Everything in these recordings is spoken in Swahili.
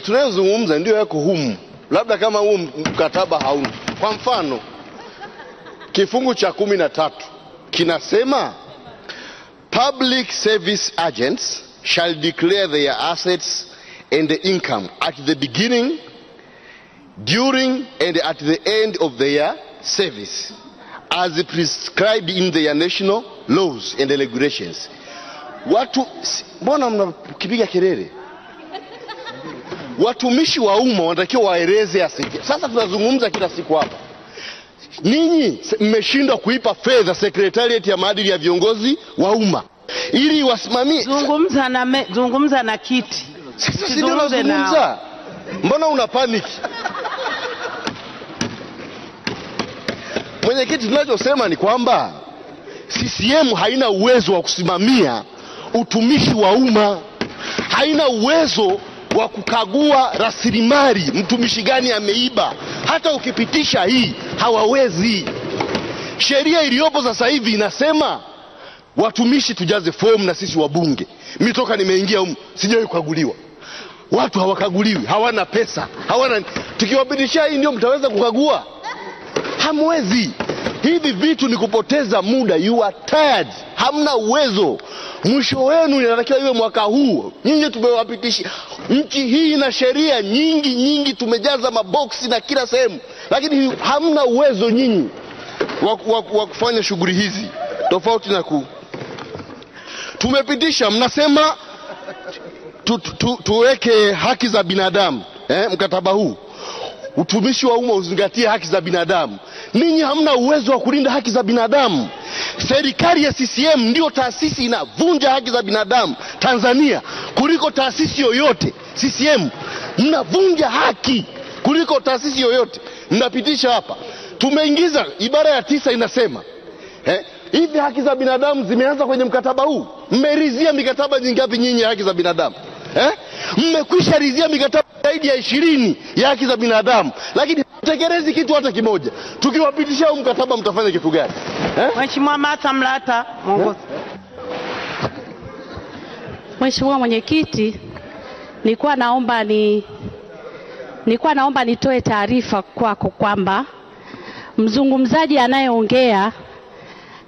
tunayozungumza ndio yako humu, labda kama huu mkataba hauna. Kwa mfano kifungu cha 13 kinasema public service agents shall declare their assets and the income at the beginning, during and at the end of their service as prescribed in their national laws and regulations. Watu, mbona mnakipiga kelele? Watumishi wa umma wanatakiwa waeleze asili. Sasa tunazungumza kila siku hapa. Ninyi mmeshindwa kuipa fedha secretariat ya maadili ya viongozi wa umma ili wasimamie. Zungumza na kiti. Sasa ndio nazungumza. Mbona una panic? Mwenyekiti, tunachosema ni kwamba CCM haina uwezo wa kusimamia utumishi wa umma. Haina uwezo wa kukagua rasilimali mtumishi gani ameiba. Hata ukipitisha hii hawawezi. Sheria iliyopo sasa hivi inasema watumishi tujaze fomu na sisi wabunge. Mimi toka nimeingia huko sijawahi kukaguliwa. Watu hawakaguliwi, hawana pesa, hawana. Tukiwapitisha hii ndio mtaweza kukagua? Hamwezi. Hivi vitu ni kupoteza muda. You are tired. Hamna uwezo. Mwisho wenu inatakiwa iwe mwaka huu. Nyinyi tumewapitisha. Nchi hii ina sheria nyingi tumejaza maboksi na kila sehemu. Lakini hamna uwezo nyinyi wa kufanya shughuli hizi. Tofauti na tumepitisha, mnasema tuweke haki za binadamu. Mkataba huu utumishi wa umma uzingatie haki za binadamu. Ninyi hamna uwezo wa kulinda haki za binadamu. Serikali ya CCM ndio taasisi inavunja haki za binadamu Tanzania kuliko taasisi yoyote. CCM mnavunja haki kuliko taasisi yoyote. Mnapitisha hapa. Tumeingiza ibara ya 9 inasema hivi haki za binadamu zimeanza kwenye mkataba huu. Mmeridhia mikataba nyingapi nyinyi haki za binadamu? Mmekwisha ridhia mikataba zaidi ya 20 ya haki za binadamu, lakini tekelezi kitu hata kimoja. Tukiwapitisha huu mkataba mtafanya kitu gani? Mheshimiwa Martha Mlata, mwongozi. Mheshimiwa Mwenyekiti, nilikuwa naomba nitoe taarifa kwako kwamba mzungumzaji anayeongea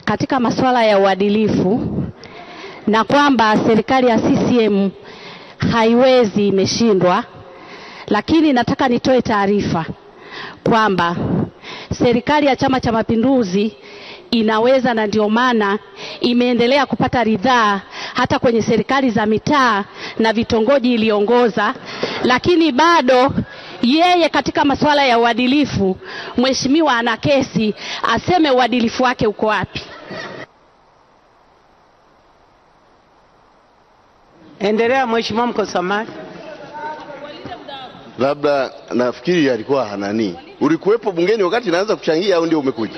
katika masuala ya uadilifu na kwamba serikali ya CCM haiwezi, imeshindwa, lakini nataka nitoe taarifa kwamba serikali ya Chama cha Mapinduzi inaweza, na ndio maana imeendelea kupata ridhaa hata kwenye serikali za mitaa na vitongoji iliongoza. Lakini bado yeye katika masuala ya uadilifu, mheshimiwa ana kesi, aseme uadilifu wake uko wapi. Endelea Mheshimiwa Mkosamali. Labda nafikiri alikuwa hanani. Ulikuwepo bungeni wakati naanza kuchangia au ndio umekuja?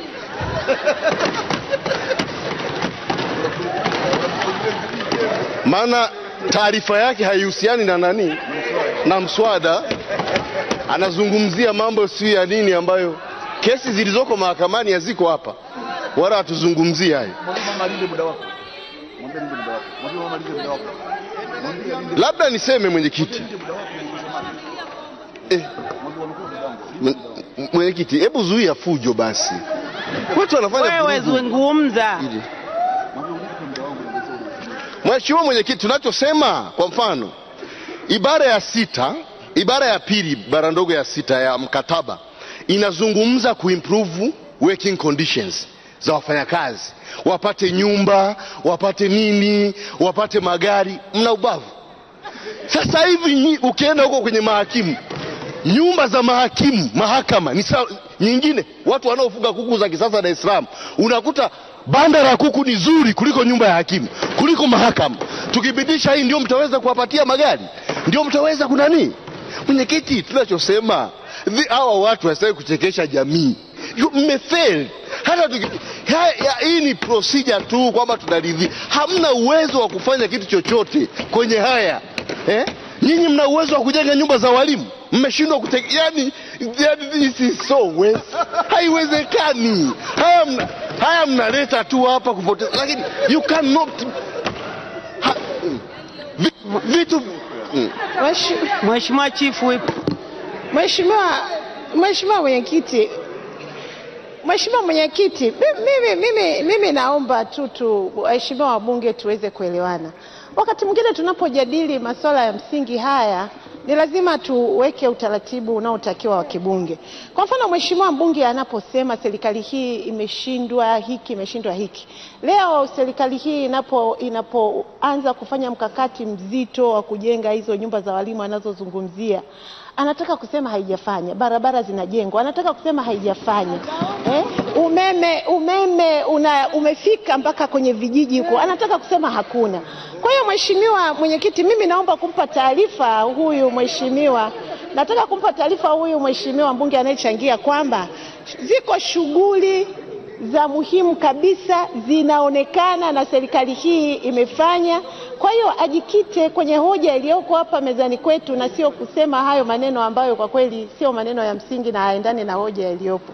Maana taarifa yake haihusiani na nani? Na mswada. Anazungumzia mambo si ya nini ambayo kesi zilizoko mahakamani haziko hapa. Wala hatuzungumzia hayo. Labda niseme mwenyekiti. Mwenyekiti, hebu zuia fujo basi. Watu wanafanya wewe zungumza. Mheshimiwa Mwenyekiti, tunachosema kwa mfano ibara ya 6, ibara ya 2, ibara ndogo ya 6 ya mkataba inazungumza kuimprove working conditions za wafanyakazi. Wapate nyumba, wapate nini, wapate magari. Mna ubavu. Sasa hivi ukienda huko kwenye mahakimu, nyumba za mahakimu, mahakama ni nyingine. Watu wanaofuga kuku za kisasa Dar es Salaam, unakuta banda la kuku ni zuri kuliko nyumba ya hakimu, kuliko mahakama. Tukipitisha hii ndio mtaweza kuwapatia magari? Ndio mtaweza kunani? Mwenyekiti, tunachosema hawa watu wasitaki kuchekesha jamii. Mmefail. Hata hii ni procedure tu kwamba tunaridhi. Hamna uwezo wa kufanya kitu chochote kwenye haya. Nyinyi mna uwezo wa kujenga nyumba za walimu. Mmeshindwa yani this is so waste. Haiwezekani. Haya mnaleta tu hapa kupoteza. Lakini you cannot vitu Mheshimiwa Chief Whip. Mheshimiwa Mwenyekiti, mimi naomba tu waheshimiwa wabunge tuweze kuelewana. Wakati mwingine tunapojadili masuala ya msingi haya ni lazima tuweke utaratibu unaotakiwa wa kibunge. Kwa mfano mheshimiwa mbunge anaposema serikali hii imeshindwa hiki. Leo serikali hii inapoanza kufanya mkakati mzito wa kujenga hizo nyumba za walimu anazozungumzia, anataka kusema haijafanya. Barabara zinajengwa, anataka kusema haijafanya. Umeme umefika mpaka kwenye vijiji huko, anataka kusema hakuna. Kwa hiyo mheshimiwa mwenyekiti, mimi naomba kumpa taarifa huyu mheshimiwa. Nataka kumpa taarifa huyu mheshimiwa mbunge anayechangia kwamba ziko shughuli za muhimu kabisa zinaonekana na serikali hii imefanya. Kwa hiyo ajikite kwenye hoja iliyoko hapa mezani kwetu na sio kusema hayo maneno ambayo kwa kweli sio maneno ya msingi na haendani na hoja iliyopo.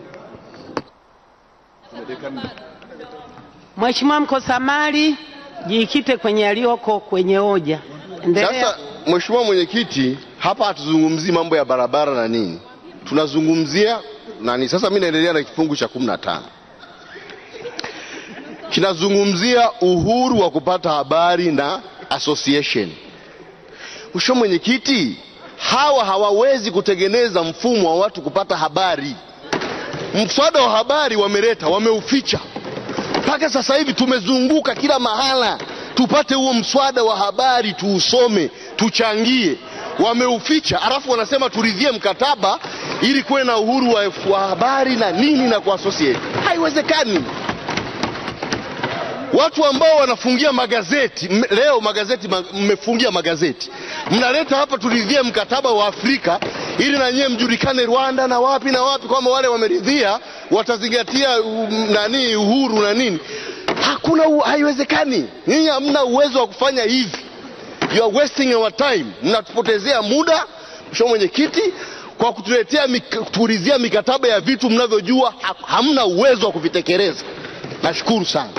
Mheshimiwa Mkosamali, jikite kwenye yaliyoko kwenye hoja. Endelea. Sasa mheshimiwa mwenyekiti, hapa hatuzungumzii mambo ya barabara na nini. Tunazungumzia nani? Sasa mimi naendelea na kifungu cha 15. Kinazungumzia uhuru wa kupata habari na association. Mheshimiwa mwenyekiti, hawawezi kutengeneza mfumo wa watu kupata habari. Mswada wa habari wameuficha. Mpaka sasa hivi tumezunguka kila mahala tupate huo mswada wa habari, tuusome, tuchangie. Wameuficha, alafu wanasema turidhie mkataba ili kuwe na uhuru wa habari na nini na kuassociate. Haiwezekani. Watu ambao wanafungia magazeti leo, magazeti mmefungia magazeti, mnaleta hapa turidhie mkataba wa Afrika ili na nyie mjulikane Rwanda na wapi kwamba wale wameridhia watazingatia uhuru na nini. Haiwezekani. Nyinyi hamna uwezo wa kufanya hivi. You are wasting our time. Mnatupotezea muda mheshimiwa mwenyekiti kwa kutuletea kuridhia mikataba ya vitu mnavyojua hamna uwezo wa kuvitekeleza. Nashukuru sana.